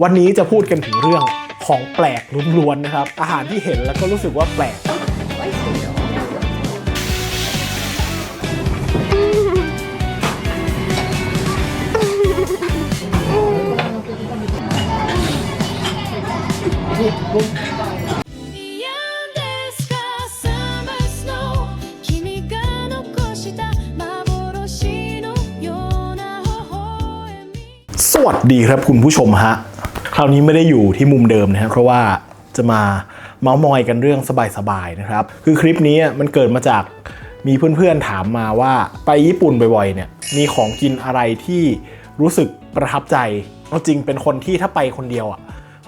วันนี้จะพูดกันถึงเรื่องของแปลกล้วนๆนะครับอาหารที่เห็นแล้วก็รู้สึกว่าแปลกสวัสดีครับคุณผู้ชมฮะคราวนี้ไม่ได้อยู่ที่มุมเดิมนะครับเพราะว่าจะมาเมาท์มอยกันเรื่องสบายๆนะครับคือคลิปนี้มันเกิดมาจากมีเพื่อนๆถามมาว่าไปญี่ปุ่นบ่อยๆเนี่ยมีของกินอะไรที่รู้สึกประทับใจเอาจริงเป็นคนที่ถ้าไปคนเดียว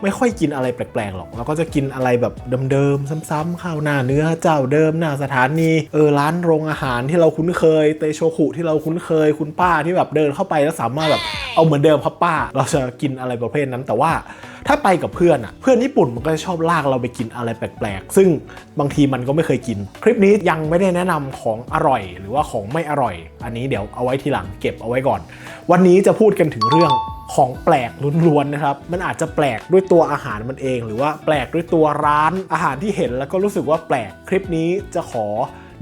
ไม่ค่อยกินอะไรแปลกๆหรอกเราก็จะกินอะไรแบบเดิมๆซ้ำๆข้าวหน้าเนื้อเจ้าเดิมหน้าสถานีร้านโรงอาหารที่เราคุ้นเคยเตโชคุที่เราคุ้นเคยคุณป้าที่แบบเดินเข้าไปแล้วสามารถแบบเอาเหมือนเดิมครับป้าเราจะกินอะไรประเภทนั้นแต่ว่าถ้าไปกับเพื่อนเพื่อนญี่ปุ่นมันก็จะชอบลากเราไปกินอะไรแปลกๆซึ่งบางทีมันก็ไม่เคยกินคลิปนี้ยังไม่ได้แนะนำของอร่อยหรือว่าของไม่อร่อยอันนี้เดี๋ยวเอาไว้ทีหลังเก็บเอาไว้ก่อนวันนี้จะพูดกันถึงเรื่องของแปลกล้วนๆนะครับมันอาจจะแปลกด้วยตัวอาหารมันเองหรือว่าแปลกด้วยตัวร้านอาหารที่เห็นแล้วก็รู้สึกว่าแปลกคลิปนี้จะขอ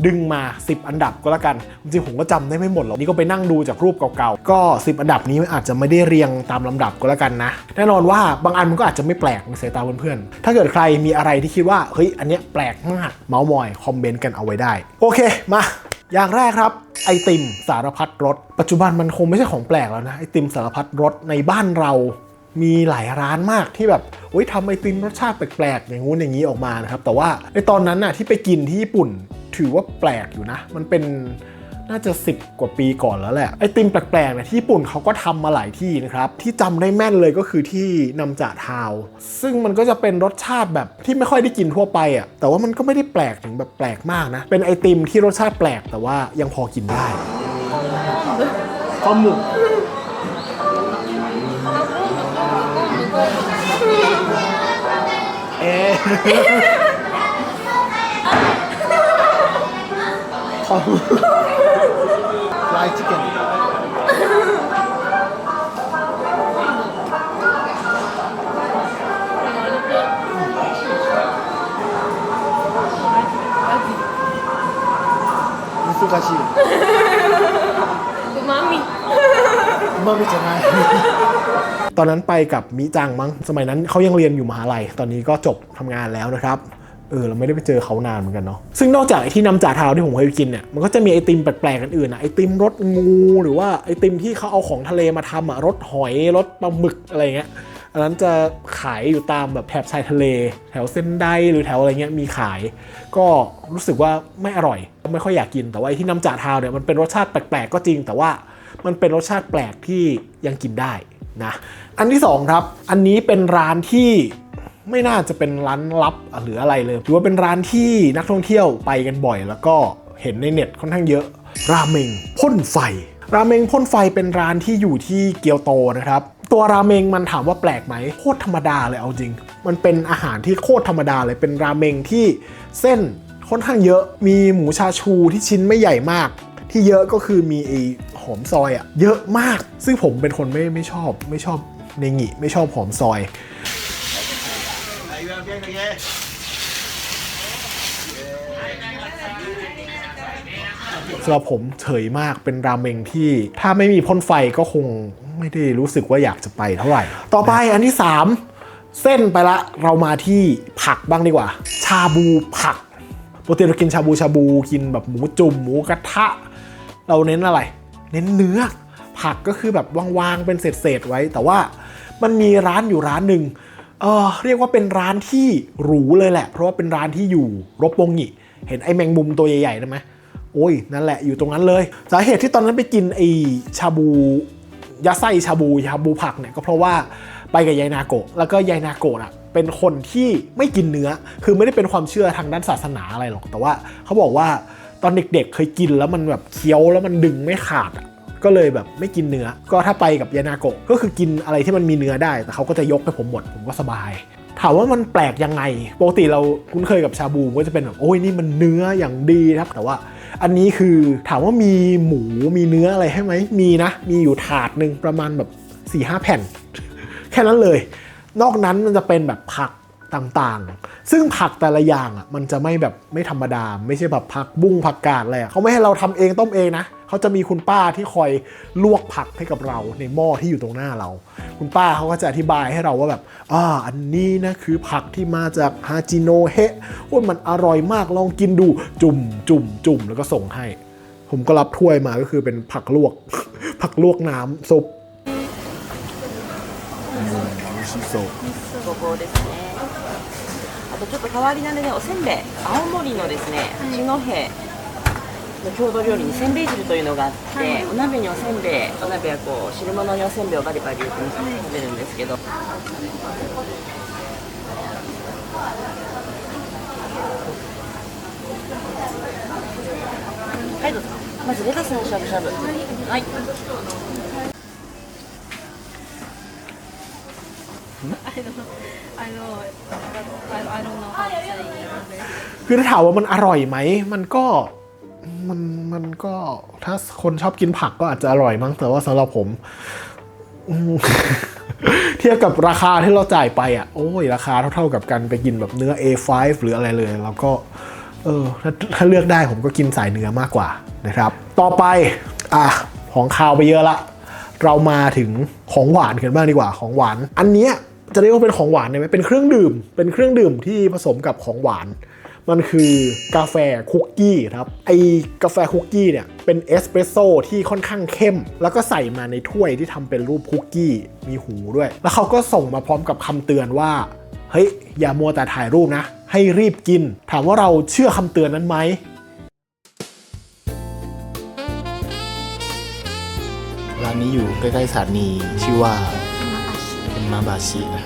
ดึงมา10อันดับก็แล้วกันจริงๆผมก็จำได้ไม่หมดหรอกนี่ก็ไปนั่งดูจากรูปเก่าๆก็10อันดับนี้อาจจะไม่ได้เรียงตามลำดับก็แล้วกันนะแน่นอนว่าบางอันมันก็อาจจะไม่แปลกในสายตาเพื่อนๆถ้าเกิดใครมีอะไรที่คิดว่าเฮ้ยอันเนี้ยแปลกมากเมาส์มอยคอมเมนต์กันเอาไว้ได้โอเคมาอย่างแรกครับไอติมสารพัดรสปัจจุบันมันคงไม่ใช่ของแปลกแล้วนะไอติมสารพัดรสในบ้านเรามีหลายร้านมากที่แบบทำไอติมรสชาติแปลกๆอย่างงู้นอย่างนี้ออกมานะครับแต่ว่าในตอนนั้นที่ไปกินที่ญี่ปุ่นถือว่าแปลกอยู่นะมันเป็นน่าจะ10กว่าปีก่อนแล้วแหละไอติมแปลกๆที่ญี่ปุ่นเขาก็ทำมาหลายที่นะครับที่จำได้แม่นเลยก็คือที่นัมจะทาวน์ซึ่งมันก็จะเป็นรสชาติแบบที่ไม่ค่อยได้กินทั่วไปแต่ว่ามันก็ไม่ได้แปลกถึงแบบแปลกมากนะเป็นไอติมที่รสชาติแปลกแต่ว่ายังพอกินได้ข้าวหมูフライチキン難しいうまみじゃないตอนนั้นไปกับมิจังมั้งสมัยนั้นเขายังเรียนอยู่มหาลัยตอนนี้ก็จบทำงานแล้วนะครับเราไม่ได้ไปเจอเขานานเหมือนกันเนาะซึ่งนอกจากไอที่น้ำจ่าเท้าที่ผมเคยกินเนี่ยมันก็จะมีไอติมแปลกๆกันอื่นไอติมรสงูหรือว่าไอติมที่เขาเอาของทะเลมาทำรสหอยรสปลาหมึกอะไรเงี้ยอันนั้นจะขายอยู่ตามแบบแถบชายทะเลแถวเส้นไดหรือแถวอะไรเงี้ยมีขายก็รู้สึกว่าไม่อร่อยไม่ค่อยอยากกินแต่ว่าไอที่น้ำจ่าเท้าเนี่ยมันเป็นรสชาติแปลกๆก็จริงแต่ว่ามันเป็นรสชาติแปลกที่ยังกินได้นะอันที่2ครับอันนี้เป็นร้านที่ไม่น่าจะเป็นร้านลับหรืออะไรเลยหรือว่าเป็นร้านที่นักท่องเที่ยวไปกันบ่อยแล้วก็เห็นในเน็ตค่อนข้างเยอะราเมงพ่นไฟราเมงพ่นไฟเป็นร้านที่อยู่ที่เกียวโตนะครับตัวราเมงมันถามว่าแปลกไหมโคตรธรรมดาเลยเอาจริงมันเป็นอาหารที่โคตรธรรมดาเลยเป็นราเมงที่เส้นค่อนข้างเยอะมีหมูชาชูที่ชิ้นไม่ใหญ่มากที่เยอะก็คือมีไอหอมซอยเยอะมากซึ่งผมเป็นคนไม่ชอบเนงิไม่ชอบหอมซอยสำหรับผมเฉยมากเป็นราเมงที่ถ้าไม่มีพ่นไฟก็คงไม่ได้รู้สึกว่าอยากจะไปเท่าไหร่ต่อไปอันที่3เส้นไปละเรามาที่ผักบ้างดีกว่าชาบูผักปกติเรากินชาบูกินแบบหมูจุ่มหมูกระทะเราเน้นอะไรเน้นเนื้อผักก็คือแบบวางๆเป็นเศษไว้แต่ว่ามันมีร้านอยู่ร้านหนึ่งเรียกว่าเป็นร้านที่หรูเลยแหละเพราะว่าเป็นร้านที่อยู่รบวงงิเห็นไอ้แมงมุมตัวใหญ่ๆได้ไหมโอ้ยนั่นแหละอยู่ตรงนั้นเลยสาเหตุที่ตอนนั้นไปกินไอ้ชาบูยัดไส้ชาบูผักเนี่ยก็เพราะว่าไปกับยายนาโกะแล้วก็ยายนาโกะเป็นคนที่ไม่กินเนื้อคือไม่ได้เป็นความเชื่อทางด้านศาสนาอะไรหรอกแต่ว่าเขาบอกว่าตอนเด็กๆเคยกินแล้วมันแบบเคี้ยวแล้วมันดึงไม่ขาดก็เลยแบบไม่กินเนื้อก็ถ้าไปกับยานาโกะก็คือกินอะไรที่มันมีเนื้อได้แต่เขาก็จะยกให้ผมหมดผมก็สบายถามว่ามันแปลกยังไงปกติเราคุ้นเคยกับชาบูก็จะเป็นแบบโอ้ยนี่มันเนื้ออย่างดีครับแต่ว่าอันนี้คือถามว่ามีหมูมีเนื้ออะไรให้ไหมมีนะมีอยู่ถาดหนึ่งประมาณแบบ 4-5 แผ่นแค่นั้นเลย นอกนั้นมันจะเป็นแบบผักต่างๆซึ่งผักแต่ละอย่างอ่ะมันจะไม่ธรรมดาไม่ใช่แบบผักบุ้งผักกาดอะไรเขาไม่ให้เราทำเองต้มเองนะเขาจะมีคุณป้าที่คอยลวกผักให้กับเราในหม้อที่อยู่ตรงหน้าเราคุณป้าเขาก็จะอธิบายให้เราว่าแบบอันนี้นะคือผักที่มาจากฮาจิโนเฮะมันอร่อยมากลองกินดูจุ่มแล้วก็ส่งให้ผมก็รับถ้วยมาก็คือเป็นผักลวก ผักลวกน้ำซุปごぼうですね。あとちょっと代わりなんでね、おせんべい、青森のですね、八戸の郷土料理にせんべい汁というのがあって、お鍋におせんべい、お鍋はこう汁物におせんべいをバリバリ入れて食べるんですけど。はいどうぞ。まずレタスのしゃぶしゃぶ。はい。คือถ้าถามว่ามันอร่อยไหมมันก็ถ้าคนชอบกินผักก็อาจจะอร่อยมั้งแต่ว่าสำหรับผมเทียบกับราคาที่เราจ่ายไปราคาเท่ากับกันไปกินแบบเนื้อ A5 หรืออะไรเลยแล้วก็ถ้าเลือกได้ผมก็กินสายเนื้อมากกว่านะครับต่อไปของคาวไปเยอะละเรามาถึงของหวานกันบ้างดีกว่าของหวานอันเนี้ยจะเรียกว่าเป็นของหวานได้ไหมเป็นเครื่องดื่มที่ผสมกับของหวานมันคือกาแฟคุกกี้ครับไอกาแฟคุกกี้เนี่ยเป็นเอสเปรสโซ่ที่ค่อนข้างเข้มแล้วก็ใส่มาในถ้วยที่ทำเป็นรูปคุกกี้มีหูด้วยแล้วเขาก็ส่งมาพร้อมกับคำเตือนว่าเฮ้ยอย่ามัวแต่ถ่ายรูปนะให้รีบกินถามว่าเราเชื่อคำเตือนนั้นไหมร้านนี้อยู่ใกล้ๆสถานีชื่อว่าเป็นมาบาชินะ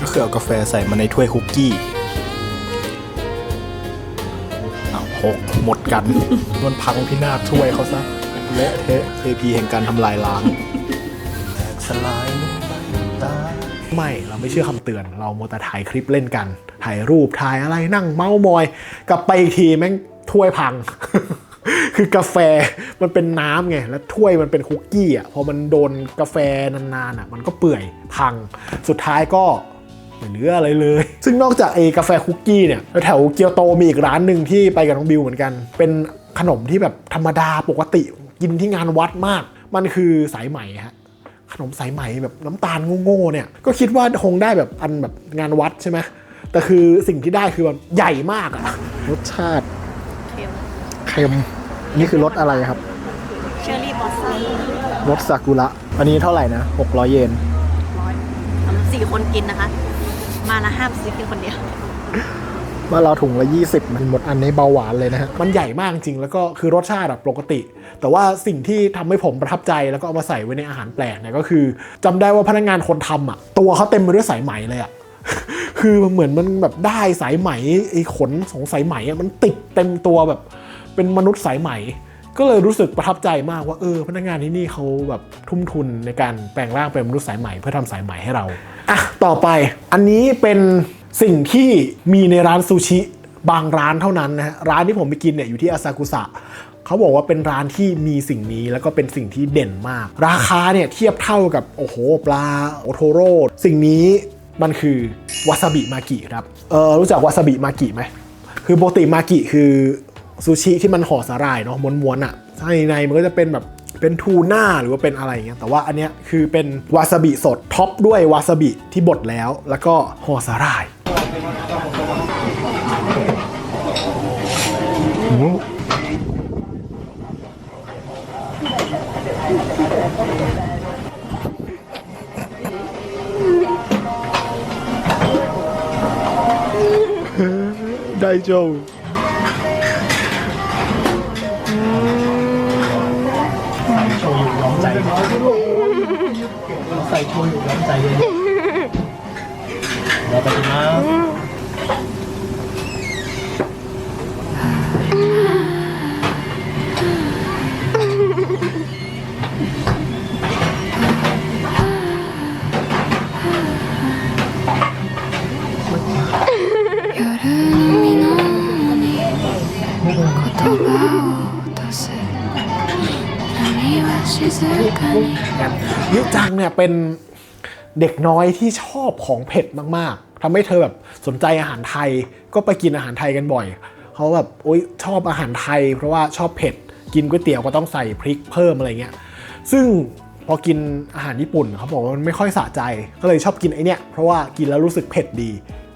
ก็คือเอากาแฟใส่มาในถ้วยคุกกี้หกหมดกันมันพังพินาศถ้วยเขาซะเละเทะเทพีแห่งการทำลายล้างแตกสลายลงไปตาไม่เราไม่เชื่อคำเตือนเราโมแต่ถ่ายคลิปเล่นกันถ่ายรูปถ่ายอะไรนั่งเมามอยกลับไปอีกทีแม่งถ้วยพัง คือกาแฟมันเป็นน้ำไงแล้วถ้วยมันเป็นคุกกี้พอมันโดนกาแฟนานๆมันก็เปื่อยพังสุดท้ายก็ไม่เหลืออะไรเลยซึ่งนอกจากกาแฟคุกกี้เนี่ยแถวเกียวโตมีอีกร้านหนึ่งที่ไปกับน้องบิวเหมือนกันเป็นขนมที่แบบธรรมดาปกติกินที่งานวัดมากมันคือสายไหมฮะขนมสายไหมแบบน้ำตาลโง่ๆเนี่ยก็คิดว่าคงได้แบบอันแบบงานวัดใช่ไหมแต่คือสิ่งที่ได้คือแบบใหญ่มากรสชาติเค็มนี่คือรสอะไรครับเชอร์รี่บอสซัมรสซากุระอันนี้เท่าไหร่นะ600 เยน4 คนกินนะคะมาละห้ามซื้อกินคนเดียวว่าเราถุงละ20มันหมดอันนี้เบาหวานเลยนะฮะมันใหญ่มากจริงแล้วก็คือรสชาติแบบปกติแต่ว่าสิ่งที่ทำให้ผมประทับใจแล้วก็เอามาใส่ไว้ในอาหารแปลกเนี่ยก็คือจำได้ว่าพนักงานคนทำตัวเขาเต็มไปด้วยสายไหมเลยคือเหมือนมันแบบได้สายไหมไอ้ขนของสายไหมมันติดเต็มตัวแบบเป็นมนุษย์สายไหมก็เลยรู้สึกประทับใจมากว่าพนักงานที่นี่เขาแบบทุ่มทุนในการแปลงร่างเป็นมนุษย์สายไหมเพื่อทำสายไหมให้เราต่อไปอันนี้เป็นสิ่งที่มีในร้านซูชิบางร้านเท่านั้นนะฮะร้านที่ผมไปกินเนี่ยอยู่ที่อาซากุสะเขาบอกว่าเป็นร้านที่มีสิ่งนี้แล้วก็เป็นสิ่งที่เด่นมากราคาเนี่ยเทียบเท่ากับปลาโอโทโร่สิ่งนี้มันคือวาซาบิมากิครับรู้จักวาซาบิมากิไหมคือปกติมากิคือซูชิที่มันห่อสาหร่ายเนาะม้วนๆข้างในมันก็จะเป็นแบบเป็นทูน่าหรือว่าเป็นอะไรอย่างเงี้ยแต่ว่าอันเนี้ยคือเป็นวาซาบิสดท็อปด้วยวาซาบิที่บดแล้วก็ห่อสาหร่ายได้โจโชยุย้อมใจใส่โชยุย้อมใจเลยเราไปกินนะ ยุจังเนี่ยเป็นเด็กน้อยที่ชอบของเผ็ดมากๆทำให้เธอแบบสนใจอาหารไทยก็ไปกินอาหารไทยกันบ่อยเขาแบบโอ๊ยชอบอาหารไทยเพราะว่าชอบเผ็ดกินก๋วยเตี๋ยวก็ต้องใส่พริกเพิ่มอะไรเงี้ยซึ่งพอกินอาหารญี่ปุ่นเขาบอกว่ามันไม่ค่อยสะใจก็เลยชอบกินไอเนี้ยเพราะว่ากินแล้วรู้สึกเผ็ดดี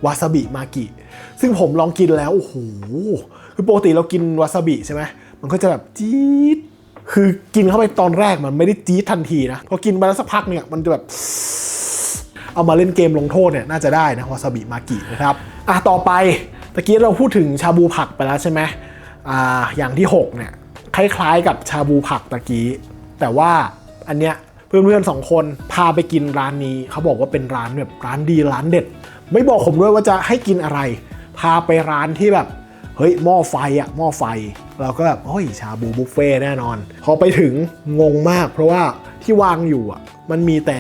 วาซาบิมากิซึ่งผมลองกินแล้วโอ้โหคือปกติเรากินวาซาบิใช่ไหมมันก็จะแบบจี๊ดคือกินเข้าไปตอนแรกมันไม่ได้จี๊ดทันทีนะพอกินไปแล้วสักพักเนี่ยมันจะแบบเอามาเล่นเกมลงโทษเนี่ยน่าจะได้นะวาซาบิมากินะครับต่อไปตะกี้เราพูดถึงชาบูผักไปแล้วใช่ไหมอย่างที่6เนี่ยคล้ายๆกับชาบูผักตะกี้แต่ว่าอันเนี้ยเพื่อนๆ2คนพาไปกินร้านนี้เขาบอกว่าเป็นร้านแบบร้านดีร้านเด็ดไม่บอกผมด้วยว่าจะให้กินอะไรพาไปร้านที่แบบเฮ้ยหม้อไฟหม้อไฟเราก็แบบโอ้ยชาบูบุฟเฟ่แน่นอนพอไปถึงงงมากเพราะว่าที่วางอยู่มันมีแต่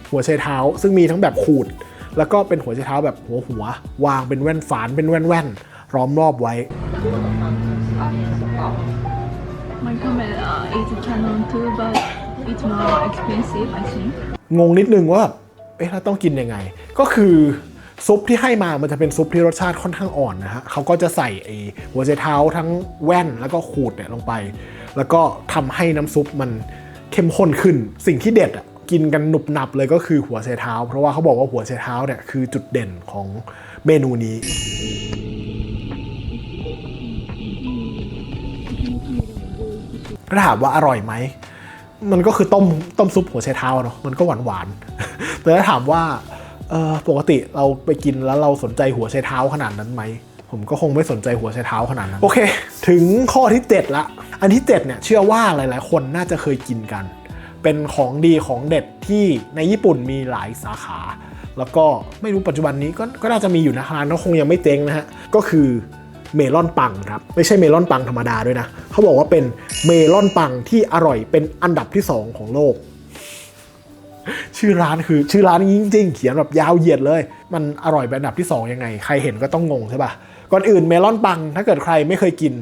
หัวไชเท้าซึ่งมีทั้งแบบขูดแล้วก็เป็นหัวไชเท้าแบบหัววางเป็นแว่นฝานเป็นแว่นล้อมรอบไว้My comment is canon too, but it's more expensive, I think. งงนิดนึงว่าแบบเราต้องกินยังไงก็คือซุปที่ให้มามันจะเป็นซุปที่รสชาติค่อนข้างอ่อนนะฮะเขาก็จะใส่หัวไชเท้าทั้งแว่นแล้วก็ขูดเนี่ยลงไปแล้วก็ทำให้น้ำซุปมันเข้มข้นขึ้นสิ่งที่เด็ดกินกันหนุบหนับเลยก็คือหัวไชเท้าเพราะว่าเขาบอกว่าหัวไชเท้าเนี่ยคือจุดเด่นของเมนูนี้ถ้าถามว่าอร่อยไหมมันก็คือต้มซุปหัวไชเท้าเนาะมันก็หวานๆแต่ถ้าถามว่าปกติเราไปกินแล้วเราสนใจหัวไชเท้าขนาดนั้นไหมผมก็คงไม่สนใจหัวไชเท้าขนาดนั้นโอเคถึงข้อที่7ละอันที่7เนี่ยเชื่อว่าหลายๆคนน่าจะเคยกินกันเป็นของดีของเด็ดที่ในญี่ปุ่นมีหลายสาขาแล้วก็ไม่รู้ปัจจุบันนี้ก็น่าจะมีอยู่นะร้านก็คงยังไม่เจ๊งนะฮะก็คือเมลอนปังครับไม่ใช่เมลอนปังธรรมดาด้วยนะเขาบอกว่าเป็นเมลอนปังที่อร่อยเป็นอันดับที่2ของโลกชื่อร้านคือชื่อร้านจริงๆเขียนแบบยาวเหยียดเลยมันอร่อยเป็นอันดับที่2ยังไงใครเห็นก็ต้องงงใช่ป่ะก่อนอื่นเมลอนปังถ้าเกิดใครไม่เคยกิน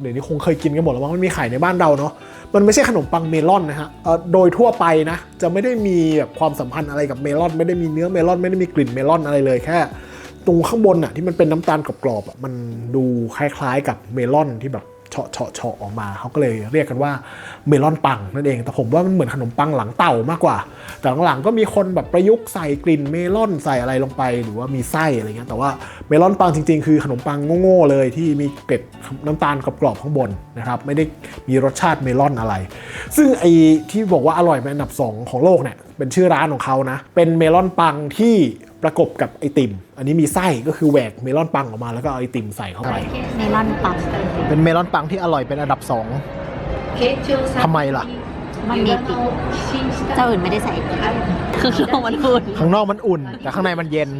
เดี๋ยวนี้คงเคยกินกันหมดแล้วว่ามันมีขายในบ้านเราเนาะมันไม่ใช่ขนมปังเมลอนนะฮะโดยทั่วไปนะจะไม่ได้มีแบบความสัมพันธ์อะไรกับเมลอนไม่ได้มีเนื้อเมลอนไม่ได้มีกลิ่นเมลอนอะไรเลยแค่ตรงข้างบนที่มันเป็นน้ำตาลกรอบๆมันดูคล้ายๆกับเมลอนที่แบบเฉาะออกมาเขาก็เลยเรียกกันว่าเมลอนปังนั่นเองแต่ผมว่ามันเหมือนขนมปังหลังเต่ามากกว่าแต่หลังๆก็มีคนแบบประยุกต์ใส่กลิ่นเมลอนใส่อะไรลงไปหรือว่ามีไส้อะไรเงี้ยแต่ว่าเมลอนปังจริงๆคือขนมปังโง่ๆเลยที่มีเกล็ดน้ำตาลกรอบๆข้างบนนะครับไม่ได้มีรสชาติเมลอนอะไรซึ่งไอ้ที่บอกว่าอร่อยเป็นอันดับ2ของโลกเนี่ยเป็นชื่อร้านของเขานะเป็นเมลอนปังที่ประกบกับไอติมอันนี้มีไส้ก็คือแหวกเมลอนปังออกมาแล้วก็เอาไอติมใส่เข้าไปเมลอนปังเป็นเมลอนปังที่อร่อยเป็นอันดับ2ทำไมล่ะมันมีติเจ้าอื่นไม่ได้ใส่ข้างนอกมันอุ่นแต่ข้างในมันเย็น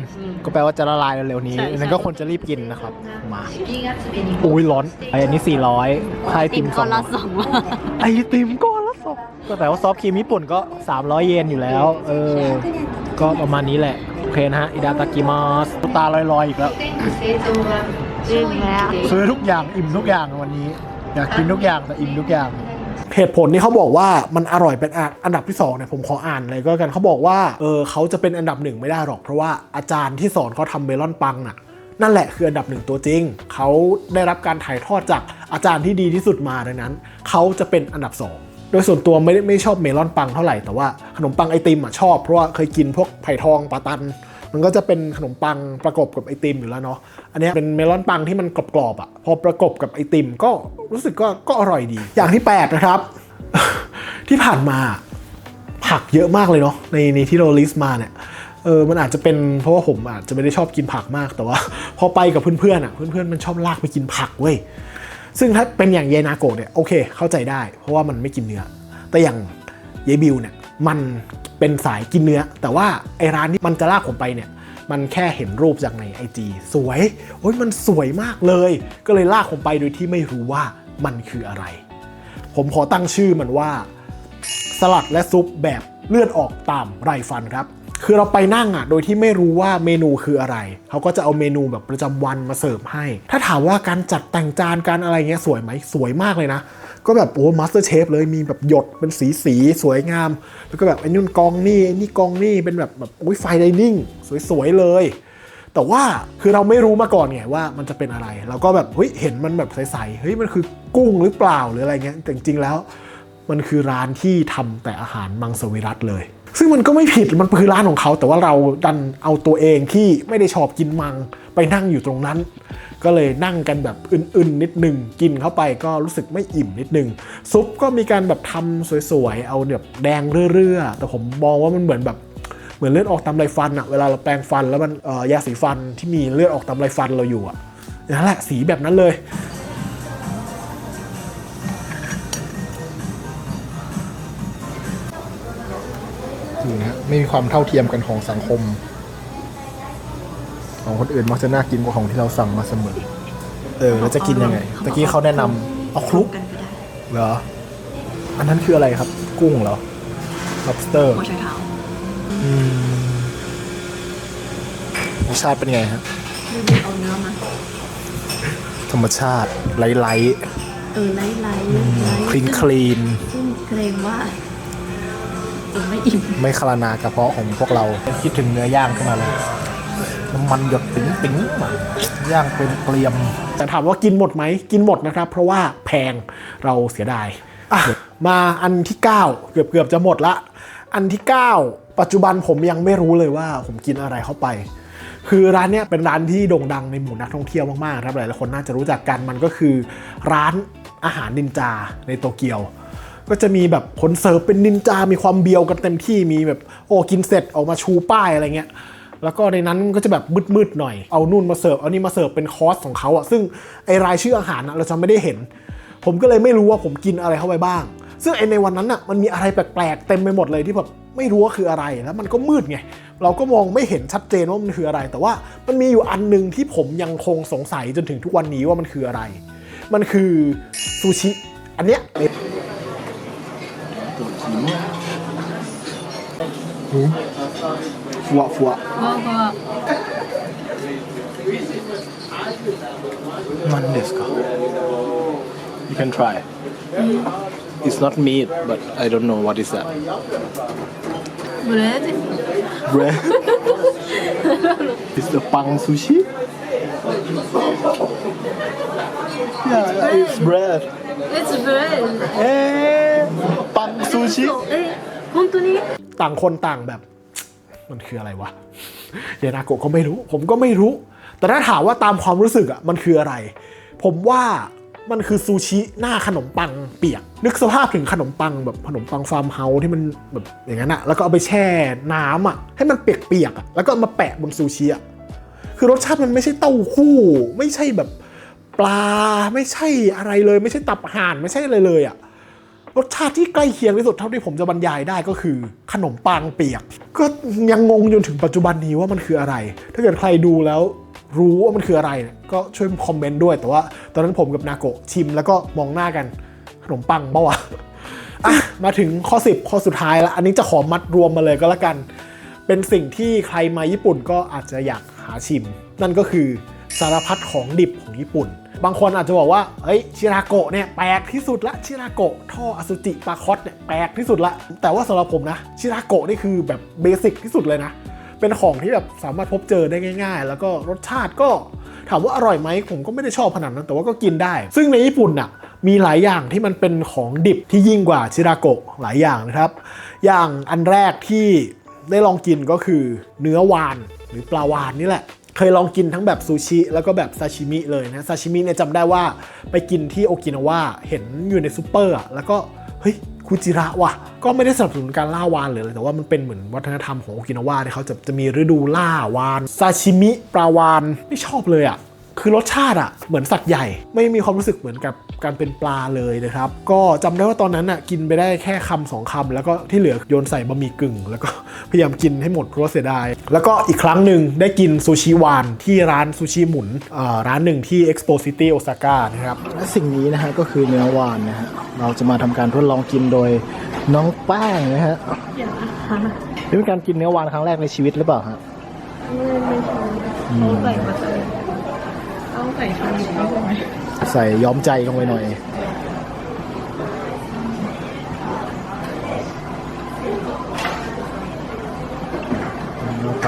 ก็แปลว่าจะละลายเร็วๆนี้นั้นก็ควรจะรีบกินนะครับมาอุ้ยร้อนอันนี้400ไอติมก้อนละ2ไอติมก้อนละ2ก็แต่ว่าซอฟต์ครีมญี่ปุ่นก็300เยนอยู่แล้วก็ประมาณนี้แหละโอเคนะฮะอิดาตากิมาสตาลอยๆอีกแล้วอิ่มแล้วซื้อทุกอย่างอิ่มทุกอย่างวันนี้อยากกินทุกอย่างแต่อิ่มทุกอย่างเหตุผลที่เขาบอกว่ามันอร่อยเป็นอันดับที่2เนี่ยผมขออ่านเลยก็กันเขาบอกว่าเขาจะเป็นอันดับ1ไม่ได้หรอกเพราะว่าอาจารย์ที่สอนเขาทำเมลอนปังนั่นแหละคืออันดับ1ตัวจริงเขาได้รับการถ่ายทอดจากอาจารย์ที่ดีที่สุดมาดังนั้นเขาจะเป็นอันดับ2โดยส่วนตัวไม่ชอบเมลอนปังเท่าไหร่แต่ว่าขนมปังไอติมชอบเพราะว่าเคยกินพวกไผ่ทองปาตันมันก็จะเป็นขนมปังประกบกับไอติมอยู่แล้วเนาะอันนี้เป็นเมลอนปังที่มันกรอบๆพอประกบกับไอติมก็รู้สึกก็อร่อยดีอย่างที่8นะครับที่ผ่านมาผักเยอะมากเลยเนาะในที่เราลิสต์มาเนี่ยมันอาจจะเป็นเพราะว่าผมอาจจะไม่ได้ชอบกินผักมากแต่ว่าพอไปกับเพื่อนมันชอบลากไปกินผักเว้ยซึ่งถ้าเป็นอย่างเยนาโกะเนี่ยโอเคเข้าใจได้เพราะว่ามันไม่กินเนื้อแต่อย่างเยบิวเนี่ยมันเป็นสายกินเนื้อแต่ว่าไอร้านที่มันจะลากผมไปเนี่ยมันแค่เห็นรูปจากใน IG สวยโอ้ยมันสวยมากเลยก็เลยลากผมไปโดยที่ไม่รู้ว่ามันคืออะไรผมขอตั้งชื่อมันว่าสลัดและซุปแบบเลือดออกตามไรฟันครับคือเราไปนั่งโดยที่ไม่รู้ว่าเมนูคืออะไรเขาก็จะเอาเมนูแบบประจำวันมาเสิร์ฟให้ถ้าถามว่าการจัดแต่งจานการอะไรเงี้ยสวยไหมสวยมากเลยนะ ก็แบบโอ้มาสเตอร์เชฟเลยมีแบบหยดเป็นสีสวยงามแล้วก็แบบไอ้นู่นกองนี่ไอ้นี่กองนี่เป็นแบบโอ้ยไฟไดนิ่งสวยๆเลยแต่ว่าคือเราไม่รู้มาก่อนไงว่ามันจะเป็นอะไรเราก็แบบเฮ้ยเห็นมันแบบใสๆเฮ้ยมันคือกุ้งหรือเปล่าหรืออะไรเงี้ยแต่จริงๆแล้วมันคือร้านที่ทำแต่อาหารมังสวิรัติเลยซึ่งมันก็ไม่ผิดมันคือร้านของเขาแต่ว่าเราดันเอาตัวเองที่ไม่ได้ชอบกินมังไปนั่งอยู่ตรงนั้นก็เลยนั่งกันแบบอื่นๆนิดนึงกินเข้าไปก็รู้สึกไม่อิ่มนิดนึงซุปก็มีการแบบทำสวยๆเอาแบบแดงเรื่อๆแต่ผมมองว่ามันเหมือนเลือดออกตามไรฟันอะเวลาเราแปรงฟันแล้วมันยาสีฟันที่มีเลือดออกตามไรฟันเราอยู่อะนั่นแหละสีแบบนั้นเลยนี่นะไม่มีความเท่าเทียมกันของสังคมของคนอื่นมักจะน่ากินกว่าของที่เราสั่งมาเสมอแล้วจะกินยังไงตะกี้เขาแนะนำเอาคลุกเหรออันนั้นคืออะไรครับกุ้งเหรอ lobster หัวไชเท้าร สชาติเป็นไงครับ ดูเอาเนื้อมา ธรรมชาติไร้ไล่คลีน ซึ่งเกรงว่าไม่อิ่ม ไม่คลานากระเพาะของพวกเราคิดถึงเนื้อย่างขึ้นมาเลยน้ำมันหยดติ๋งย่างเป็นเกลียมแต่ถามว่ากินหมดไหมกินหมดนะครับเพราะว่าแพงเราเสียดายมาอันที่9เกือบจะหมดละอันที่9ปัจจุบันผมยังไม่รู้เลยว่าผมกินอะไรเข้าไปคือร้านเนี้ยเป็นร้านที่โด่งดังในหมู่นักท่องเที่ยวมากๆครับหลายๆคนน่าจะรู้จักกันมันก็คือร้านอาหารนินจาในโตเกียวก็จะมีแบบคนเสิร์ฟเป็นนินจามีความเบียวกันเต็มที่มีแบบโอ้กินเสร็จออกมาชูป้ายอะไรเงี้ยแล้วก็ในนั้นก็จะแบบมืดๆหน่อยเอานู่นมาเสิร์ฟเอานี่มาเสิร์ฟเป็นคอร์สของเขาอะซึ่งไอรายชื่ออาหารเราจะไม่ได้เห็นผมก็เลยไม่รู้ว่าผมกินอะไรเข้าไปบ้างซึ่งในวันนั้นอะมันมีอะไรแปลกๆเต็มไปหมดเลยที่แบบไม่รู้ว่าคืออะไรแล้วมันก็มืดไงเราก็มองไม่เห็นชัดเจนว่ามันคืออะไรแต่ว่ามันมีอยู่อันนึงที่ผมยังคงสงสัยจนถึงทุกวันนี้ว่ามันคืออะไรมันคือซูชิอันเนี้ยฟัวมันเดสกะ You can try It's not meat but I don't know what is that bread Bread It's the pang sushi Yeah it's bread it's bread ปังซูชิ本当にต่างคนต่างแบบมันคืออะไรวะเยนาโกะก็ไม่รู้ผมก็ไม่รู้แต่ถ้าถามว่าตามความรู้สึกอ่ะมันคืออะไรผมว่ามันคือซูชิหน้าขนมปังเปียกนึกสภาพถึงขนมปังแบบขนมปังฟาร์มเฮาส์ที่มันแบบอย่างนั้นอ่ะแล้วก็เอาไปแช่น้ำอ่ะให้มันเปียกๆอ่ะแล้วก็มาแปะบนซูชิอ่ะคือรสชาติมันไม่ใช่เต้าหู้ไม่ใช่แบบปลาไม่ใช่อะไรเลยไม่ใช่ตับห่านไม่ใช่อะไรเลยอ่ะรสชาติที่ใกล้เคียงที่สุดเท่าที่ผมจะบรรยายได้ก็คือขนมปังเปียกก็ยังงงจนถึงปัจจุบันนี้ว่ามันคืออะไรถ้าเกิดใครดูแล้วรู้ว่ามันคืออะไรก็ช่วยคอมเมนต์ด้วยแต่ว่าตอนนั้นผมกับนาโกะชิมแล้วก็มองหน้ากันขนมปังเปล่าวะมาถึงข้อ10ข้อสุดท้ายละอันนี้จะขอมัดรวมมาเลยก็แล้วกันเป็นสิ่งที่ใครมาญี่ปุ่นก็อาจจะอยากหาชิมนั่นก็คือสารพัดของดิบของญี่ปุ่นบางคนอาจจะบอกว่าเฮ้ยชิราโกะเนี่ยแปลกที่สุดละชิราโกะท่ออสุจิปลาคอสเนี่ยแปลกที่สุดละแต่ว่าสำหรับผมนะชิราโกะนี่คือแบบเบสิกที่สุดเลยนะเป็นของที่แบบสามารถพบเจอได้ง่ายๆแล้วก็รสชาติก็ถามว่าอร่อยไหมผมก็ไม่ได้ชอบขนาดนั้นแต่ว่าก็กินได้ซึ่งในญี่ปุ่นน่ะมีหลายอย่างที่มันเป็นของดิบที่ยิ่งกว่าชิราโกะหลายอย่างนะครับอย่างอันแรกที่ได้ลองกินก็คือเนื้อวาฬหรือปลาวาฬนี่แหละเคยลองกินทั้งแบบซูชิแล้วก็แบบซาชิมิเลยนะซาชิมิเนี่ยจำได้ว่าไปกินที่โอกินาวาเห็นอยู่ในซูเปอร์แล้วก็เฮ้ยคุจิระว่ะก็ไม่ได้สนับสนุนการล่าวาฬเลยแต่ว่ามันเป็นเหมือนวัฒนธรรมของโอกินาวาที่เขาจะมีฤดูล่าวาฬซาชิมิปลาวาฬไม่ชอบเลยอ่ะคือรสชาติอ่ะเหมือนสัตว์ใหญ่ไม่มีความรู้สึกเหมือนกับการเป็นปลาเลยนะครับก็จำได้ว่าตอนนั้นอ่ะกินไปได้แค่คำ2คำแล้วก็ที่เหลือโยนใส่บะหมี่กึ่งแล้วก็พยายามกินให้หมดเพราะเสียดายแล้วก็อีกครั้งหนึ่งได้กินซูชิวานที่ร้านซูชิหมุนร้านหนึ่งที่ Expo City Osaka นะครับและสิ่งนี้นะฮะก็คือเนื้อวานนะฮะเราจะมาทำการทดลองกินโดยน้องแป้งนะฮะนี่เป็นการกินเนื้อวานครั้งแรกในชีวิตหรือเปล่าฮะไม่ใช่เอาใส่ชามใช่ไหมใส่ย้อมใจลงไปหน่อย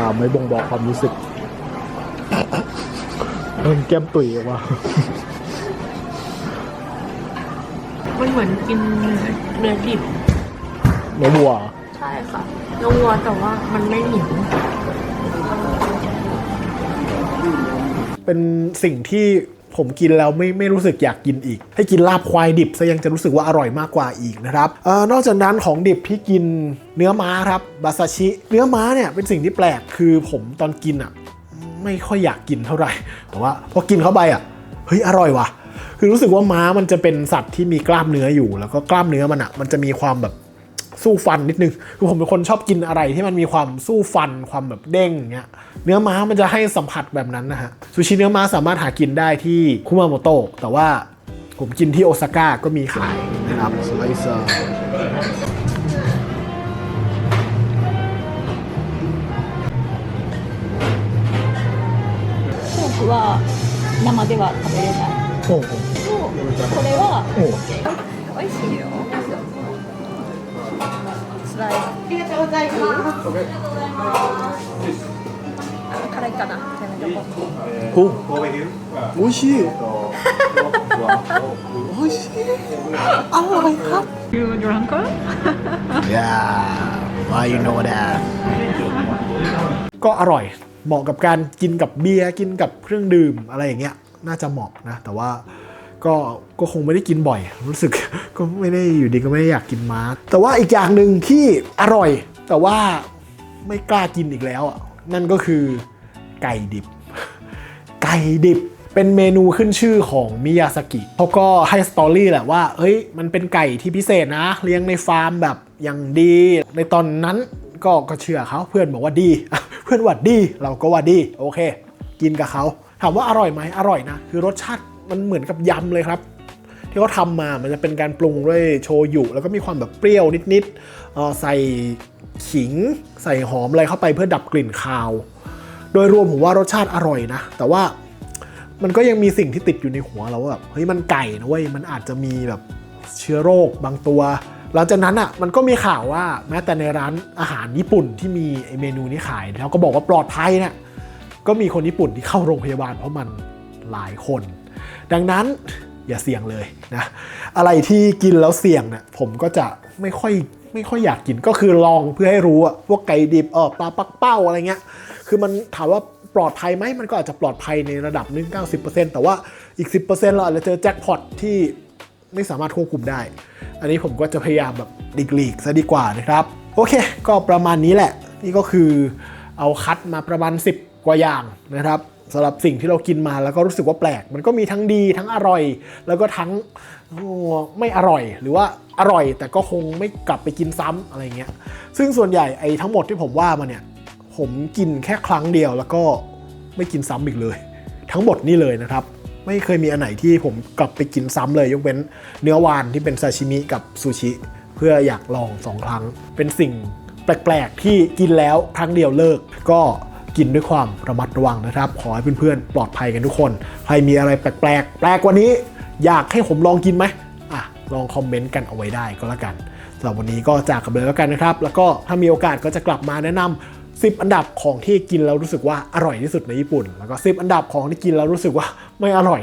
ามไม่บ่งบอกความรู้สึกมันแก้มตุ๋ยออกมา มันเหมือนกินเนื้อดิบ เนื้อวัว ใช่ค่ะเนื้อวัวแต่ว่ามันไม่เหนียว เป็นสิ่งที่ผมกินแล้วไม่รู้สึกอยากกินอีกให้กินลาบควายดิบซะยังจะรู้สึกว่าอร่อยมากกว่าอีกนะครับนอกจากนั้นของดิบที่กินเนื้อม้าครับบาซาชิเนื้อม้าเนี่ยเป็นสิ่งที่แปลกคือผมตอนกินอ่ะไม่ค่อยอยากกินเท่าไหร่แต่ว่าพอกินเข้าไปอ่ะเฮ้ยอร่อยว่ะคือรู้สึกว่าม้ามันจะเป็นสัตว์ที่มีกล้ามเนื้ออยู่แล้วก็กล้ามเนื้อมันอ่ะมันจะมีความแบบสู้ฟันนิดนึงคือผมเป็นคนชอบกินอะไรที่มันมีความสู้ฟันความแบบเด้งเงี้ยเนื้อม้ามันจะให้สัมผัสแบบนั้นนะฮะซูชิเนื้อม้าสามารถหากินได้ที่คุมาโมโตะแต่ว่าผมกินที่โอซาก้าก็มีขายนะครับสไลเซอร์スープは生では食べれない。โอ้โห これは โอ้ 美味しいよスライスありがとうございます。辛いかなじゃあどこโอ้โอ้ชิโอ้ชิอร่อยครับ You drunk? Yeah why you know that ก็อร่อยเหมาะกับการกินกับเบียร์กินกับเครื่องดื่มอะไรอย่างเงี้ยน่าจะเหมาะนะแต่ว่าก็คงไม่ได้กินบ่อยรู้สึก ก็ไม่ได้อยู่ดีก็ไม่ได้อยากกินม้าแต่ว่าอีกอย่างหนึ่งที่อร่อยแต่ว่าไม่กล้ากินอีกแล้วนั่นก็คือไก่ดิบ ไก่ดิบเป็นเมนูขึ้นชื่อของมิยาสกิเขาก็ให้สตอรี่แหละว่าเฮ้ยมันเป็นไก่ที่พิเศษนะเลี้ยงในฟาร์มแบบอย่างดีในตอนนั้นก็เชื่อเขาเพื่อนบอกว่าดี เพื่อนว่าดีเราก็ว่าดีโอเคกินกับเขาถามว่าอร่อยไหมอร่อยนะคือรสชาติมันเหมือนกับยำเลยครับที่เขาทำมามันจะเป็นการปรุงด้วยโชยุแล้วก็มีความแบบเปรี้ยวนิดๆใส่ขิงใส่หอมอะไรเข้าไปเพื่อดับกลิ่นคาว โดยรวมผมว่ารสชาติอร่อยนะแต่ว่ามันก็ยังมีสิ่งที่ติดอยู่ในหัวเราว่าแบบเฮ้ยมันไก่นะเว้ยมันอาจจะมีแบบเชื้อโรคบางตัวหลังจากนั้นอ่ะมันก็มีข่าวว่าแม้แต่ในร้านอาหารญี่ปุ่นที่มีเมนูนี้ขายแล้วก็บอกว่าปลอดภัยเนี่ยก็มีคนญี่ปุ่นที่เข้าโรงพยาบาลเพราะมันหลายคนดังนั้นอย่าเสี่ยงเลยนะอะไรที่กินแล้วเสี่ยงเนี่ยผมก็จะไม่ค่อยอยากกินก็คือลองเพื่อให้รู้อะพวกไก่ดิบปลาปักเป้าอะไรเงี้ยคือมันถามว่าปลอดภัยไหมมันก็อาจจะปลอดภัยในระดับนึง 90% แต่ว่าอีก 10% เราอาจจะเจอแจ็คพอตที่ไม่สามารถควบคุมได้อันนี้ผมก็จะพยายามแบบหลีกซะดีกว่านะครับโอเคก็ประมาณนี้แหละนี่ก็คือเอาคัดมาประมาณ10 กว่าอย่างนะครับสำหรับสิ่งที่เรากินมาแล้วก็รู้สึกว่าแปลกมันก็มีทั้งดีทั้งอร่อยแล้วก็ทั้งไม่อร่อยหรือว่าอร่อยแต่ก็คงไม่กลับไปกินซ้ำอะไรเงี้ยซึ่งส่วนใหญ่ไอ้ทั้งหมดที่ผมว่ามาเนี่ยผมกินแค่ครั้งเดียวแล้วก็ไม่กินซ้ำอีกเลยทั้งหมดนี่เลยนะครับไม่เคยมีอันไหนที่ผมกลับไปกินซ้ำเลยยกเว้นเนื้อวาฬที่เป็นซาชิมิกับซูชิเพื่ออยากลอง2 ครั้งเป็นสิ่งแปลกๆที่กินแล้วครั้งเดียวเลิกก็กินด้วยความระมัดระวังนะครับขอให้เพื่อนๆปลอดภัยกันทุกคนใครมีอะไรแปลกกว่านี้อยากให้ผมลองกินไหมลองคอมเมนต์กันเอาไว้ได้ก็แล้วกันสำหรับวันนี้ก็จากกันเลยแล้วกันนะครับแล้วก็ถ้ามีโอกาสก็จะกลับมาแนะนำ10 อันดับของที่กินแล้วรู้สึกว่าอร่อยที่สุดในญี่ปุ่นแล้วก็10 อันดับของที่กินแล้วรู้สึกว่าไม่อร่อย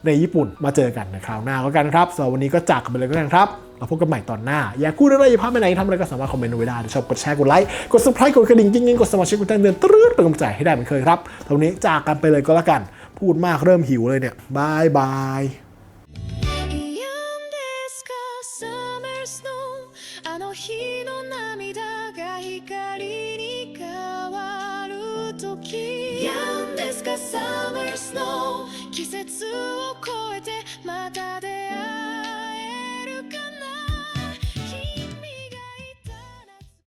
ในญี่ปุ่นมาเจอกันในคราวหน้าแล้วกันครับสำหรับวันนี้ก็จากกันไปเลยก็แล้วกันครับเราพบกันใหม่ตอนหน้าอยากพูดอะไรอย่าพลาดไปไหนทำอะไรก็สามารถคอมเมนต์เอาไว้ได้ชอบกดแชร์กดไลค์กด subscribe กดกระดิ่งกิ๊งๆกดสมัครกดแจ้งเตือนตรึ๊ดเป็นกำลังใจให้ได้เหมือนเคยครับตอนนี้จากกันไปเลยก็แล้วกันพูดมากเริ่มหิวเลยเนี่ยบายบายあの日の涙が光に変わる時 Young Deska Summer Snow